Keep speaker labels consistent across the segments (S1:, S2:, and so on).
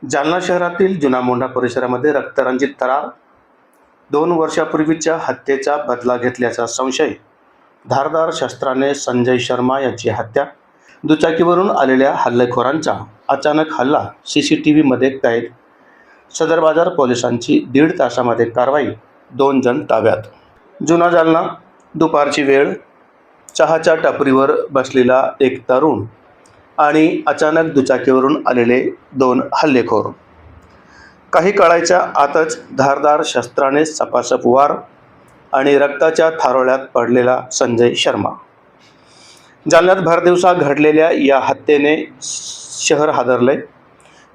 S1: जालना शहरातील जुना मोंढा परिसरामध्ये रक्तरंजित थरार. 2 वर्षापूर्वीच्या हत्येचा बदला घेतल्याचा संशय. धारदार शस्त्राने संजय शर्मा यांची हत्या. दुचाकीवरून आलेल्या हल्लेखोरांचा अचानक हल्ला. CCTVमध्ये कैद. सदर बाजार पोलिसांची 1.5 तासामध्ये कारवाई. 2 जण ताब्यात. जुना जालना. दुपारची वेळ. चहाच्या टपरीवर बसलेला एक तरुण आणि अचानक दुचाकीवरून आलेले 2 हल्लेखोर. काही काळाच्या आतच धारदार शस्त्राने सपासप वार आणि रक्ताच्या थारोळ्यात पडलेला संजय शर्मा. जालन्यात भरदिवसा घडलेल्या या हत्येने शहर हादरले.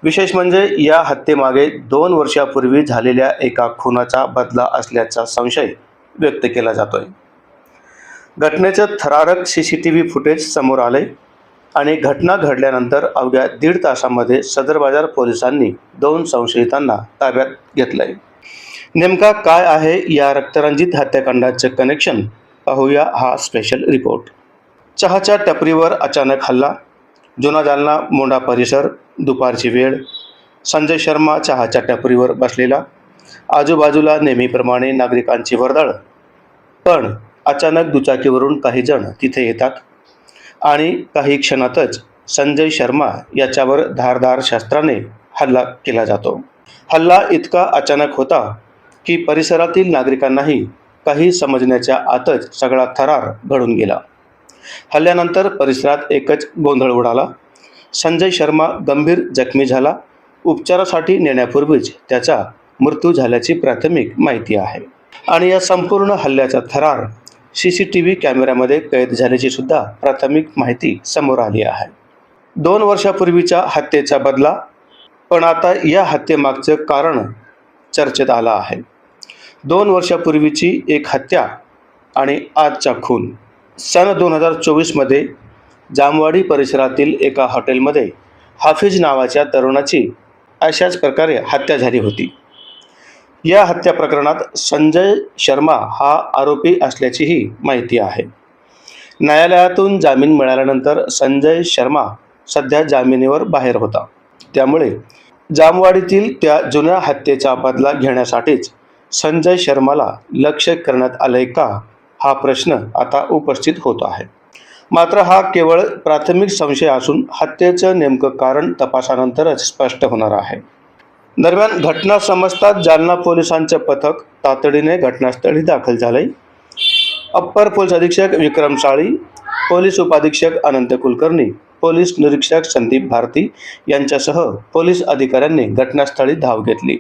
S1: विशेष म्हणजे या हत्येमागे 2 वर्षापूर्वी झालेल्या एका खुनाचा बदला असल्याचा संशय व्यक्त केला जातोय. घटनेचं थरारक CCTV फुटेज समोर आले आणि घटना घडल्यानंतर अवघ्या 1.5 तासामध्ये सदर बाजार पोलिसांनी 2 संशयितांना ताब्यात घेतलंय. नेमका काय आहे या रक्तरंजित हत्याकांडाचं कनेक्शन, पाहूया हा स्पेशल रिपोर्ट. चहाच्या टपरीवर अचानक हल्ला. जुना जालना मोंढा परिसर. दुपारची वेळ. संजय शर्मा चहाच्या टपरीवर बसलेला. आजूबाजूला नेहमीप्रमाणे नागरिकांची वर्दळ. पण अचानक दुचाकीवरून काही जण तिथे येतात आणि काही क्षणातच संजय शर्मा याच्यावर धारदार शस्त्राने हल्ला केला जातो. हल्ला इतका अचानक होता की परिसरातील नागरिकांनाही काही समजण्याच्या आतच सगळा थरार घडून गेला. हल्ल्यानंतर परिसरात एकच गोंधळ उडाला. संजय शर्मा गंभीर जखमी झाला. उपचारासाठी नेण्यापूर्वीच त्याचा मृत्यू झाल्याची प्राथमिक माहिती आहे. आणि या संपूर्ण हल्ल्याचा थरार CCTV कॅमेऱ्यामध्ये कैद झाल्याची सुद्धा प्राथमिक माहिती समोर आली आहे. 2 वर्षापूर्वीच्या हत्येचा बदला. पण आता या हत्येमागचं कारण चर्चेत आलं आहे. 2 वर्षापूर्वीची एक हत्या आणि आजचा खून. सन 2024मध्ये जामवाडी परिसरातील एका हॉटेलमध्ये हाफिज नावाच्या तरुणाची अशाच प्रकारे हत्या झाली होती. या हत्या प्रकरणात संजय शर्मा हा आरोपी असल्याचीही माहिती आहे. न्यायालयातून जामीन मिळाल्यानंतर संजय शर्मा सध्या जामिनीवर बाहेर होता. त्यामुळे जामवाडीतील त्या जुन्या हत्येचा बदला घेण्यासाठीच संजय शर्माला लक्ष्य करण्यात आले का, हा प्रश्न आता उपस्थित होत आहे. मात्र हा केवळ प्राथमिक संशय असून हत्येचं नेमकं कारण तपासानंतरच स्पष्ट होणार आहे. दरम्यान घटना समजताच जालना पोलिसांचं पथक तातडीने घटनास्थळी दाखल झाले. अप्पर पोलीस अधीक्षक विक्रम साळी, पोलीस उपाधीक्षक अनंत कुलकर्णी, पोलीस निरीक्षक संदीप भारती यांच्यासह पोलीस अधिकाऱ्यांनी घटनास्थळी धाव घेतली.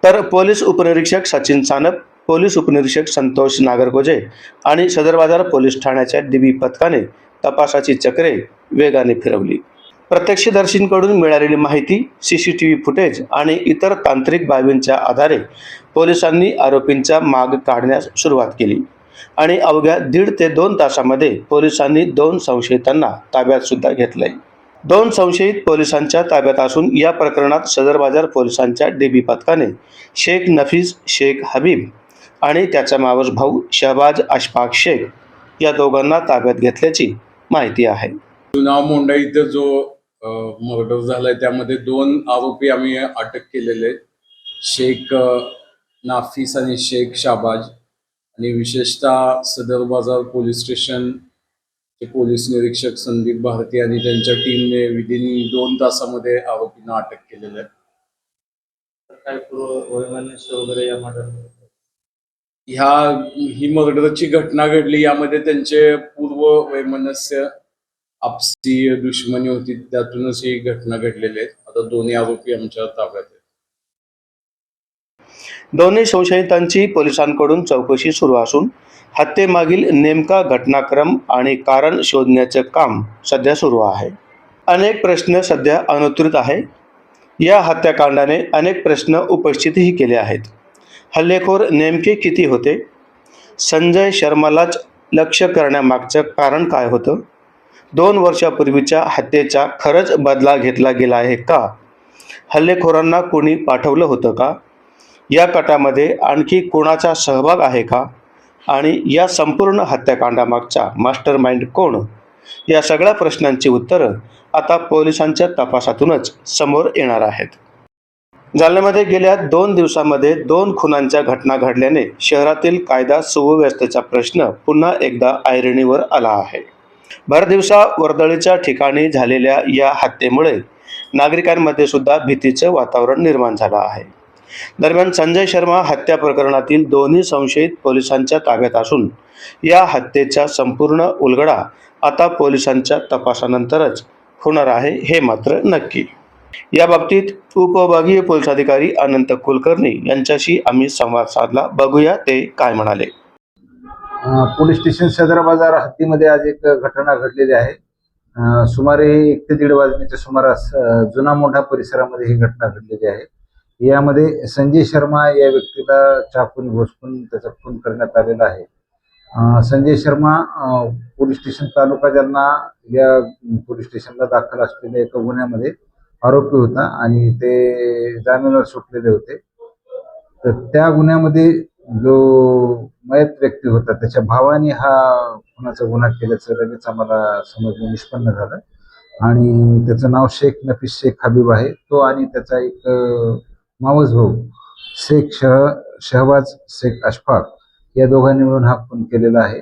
S1: तर पोलीस उपनिरीक्षक सचिन सानप, पोलीस उपनिरीक्षक संतोष नागरगोजे आणि सदर बाजार पोलीस ठाण्याच्या DB पथकाने तपासाची चक्रे वेगाने फिरवली. प्रत्यक्षदर्शींकडून मिळालेली माहिती, CCTV फुटेज आणि इतर तांत्रिक बाबींच्या आधारे पोलिसांनी आरोपींचा माग काढण्यास सुरुवात केली आणि अवघ्या 1.5 ते 2 तासामध्ये पोलिसांनी 2 संशयितांना ताब्यात सुद्धा घेतलंय. 2 संशयित पोलिसांच्या ताब्यात असून या प्रकरणात सदर बाजार पोलिसांच्या DB पथकाने शेख नफीस शेख हबीब आणि त्याचा मावस भाऊ शहबाज अशफाक शेख या दोघांना ताब्यात घेतल्याची माहिती आहे.
S2: जुना मोंढा इथं जो मर्डर झालाय त्यामध्ये 2 आरोपी आम्ही अटक केलेले आहेत. शेख नाफिस आणि शेख शाहबाज. आणि विशेषतः सदर बाजार पोलीस स्टेशन चे पोलीस निरीक्षक संदीप भारती आणि त्यांच्या टीमने विदिन 2 तासामध्ये आरोपींना अटक केलेलं आहे.
S3: काय पूर्व वैमनस्य वगैरे या मर्डर
S2: ही मर्डरची घटना घडली, यामध्ये त्यांचे पूर्व वैमनस्य, आपसी दुश्मनी होती, त्यातूनच ही घटना घडलेली आहे. आता 2 आरोपी आमच्या ताब्यात आहेत.
S1: दोन्ही संशयितांची पोलिसांकडून चौकशी सुरू असून हत्येमागील नेमका घटनाक्रम आणि कारण शोधण्याचं काम सध्या सुरू आहे. अनेक प्रश्न सध्या अनुत्तरित आहे. या हत्याकांडाने अनेक प्रश्न उपस्थितही केले आहेत. हल्लेखोर नेमके किती होते? संजय शर्मालाच लक्ष्य करण्यामागचं कारण काय होतं? 2 वर्षापूर्वीच्या हत्येचा खरंच बदला घेतला गेला आहे का? हल्लेखोरांना कोणी पाठवलं होतं का? या कटामध्ये आणखी कोणाचा सहभाग आहे का? आणि या संपूर्ण हत्याकांडामागचा मास्टरमाइंड कोण? या सगळ्या प्रश्नांची उत्तरं आता पोलिसांच्या तपासातूनच समोर येणार आहेत. जालन्यामध्ये गेल्या 2 दिवसांमध्ये 2 खुनांच्या घटना घडल्याने शहरातील कायदा सुव्यवस्थेचा प्रश्न पुन्हा एकदा ऐरणीवर आला आहे. भरदिवसा वर्दळीच्या ठिकाणी झालेल्या या हत्येमुळे नागरिकांमध्ये सुद्धा भीतीचं वातावरण निर्माण झालं आहे. दरम्यान संजय शर्मा हत्या प्रकरणातील दोन्ही संशयित पोलिसांच्या ताब्यात असून या हत्येचा संपूर्ण उलगडा आता पोलिसांच्या तपासानंतरच होणार आहे हे मात्र नक्की. या बाबतीत उपविभागीय पोलीस अधिकारी अनंत कुलकर्णी यांच्याशी आम्ही संवाद साधला. बघूया ते काय म्हणाले.
S4: पोलीस स्टेशन सदर बाजार हद्दीमध्ये आज एक घटना घडलेली आहे. सुमारे 1 ते 1:30 वाजण्याच्या सुमारास जुना मोंढा परिसरामध्ये ही घटना घडलेली आहे. यामध्ये संजय शर्मा या व्यक्तीला चाकूने घोसपून त्याचा खून करण्यात आलेला आहे. संजय शर्मा पोलीस स्टेशन तालुका जालना या पोलीस स्टेशनला दाखल असलेल्या एका गुन्ह्यामध्ये आरोपी होता आणि ते जामिनावर सुटलेले होते. तर त्या गुन्ह्यामध्ये जो मयत व्यक्ती होता त्याच्या भावाने हा खुनाचा गुन्हा केल्याचं लगेच आम्हाला समजलं, निष्पन्न झालं. आणि त्याचं नाव शेख नफीस शेख हबीब आहे. तो आणि त्याचा एक मावस भाऊ शेख शहबाज शेख अशफाक या दोघांनी मिळून हा खून केलेला आहे.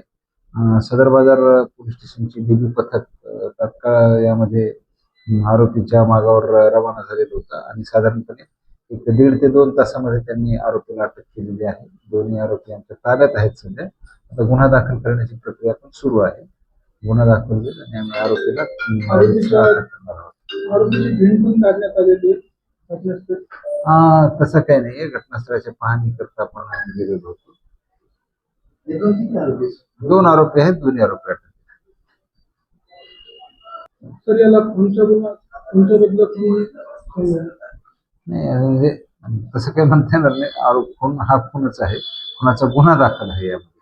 S4: सदर बाजार पोलीस स्टेशनची डीबी पथक तात्काळ यामध्ये आरोपीच्या मागावर रवाना झालेलं होतं आणि साधारणपणे 1.5 ते 2 तासामध्ये त्यांनी आरोपीला अटक केलेली आहे. दोन्ही आरोपी आमच्या ताब्यात आहेत सध्या. आता गुन्हा दाखल करण्याची प्रक्रिया पण सुरू आहे. गुन्हा दाखल होईल आणि आम्ही आरोपीला अटक करणार आहोत.
S5: आरोपीची भिंड पण काढण्यात आलेली आहे.
S4: तसं काही नाही. घटनास्थळाची पाहणी करता आपण आम्ही गेलेलो होतो. 2 आरोपी आहेत. दोन्ही आरोपी अटक.
S5: तर याला खुनच्या बदल्यात
S4: नाही म्हणजे तसं काही म्हणता येणार नाही. खून हा खूनच आहे. खुनाचा गुन्हा दाखल आहे यामध्ये.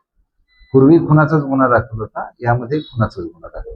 S4: पूर्वी खुनाचाच गुन्हा दाखल होता, यामध्ये खुनाचाच गुन्हा दाखल.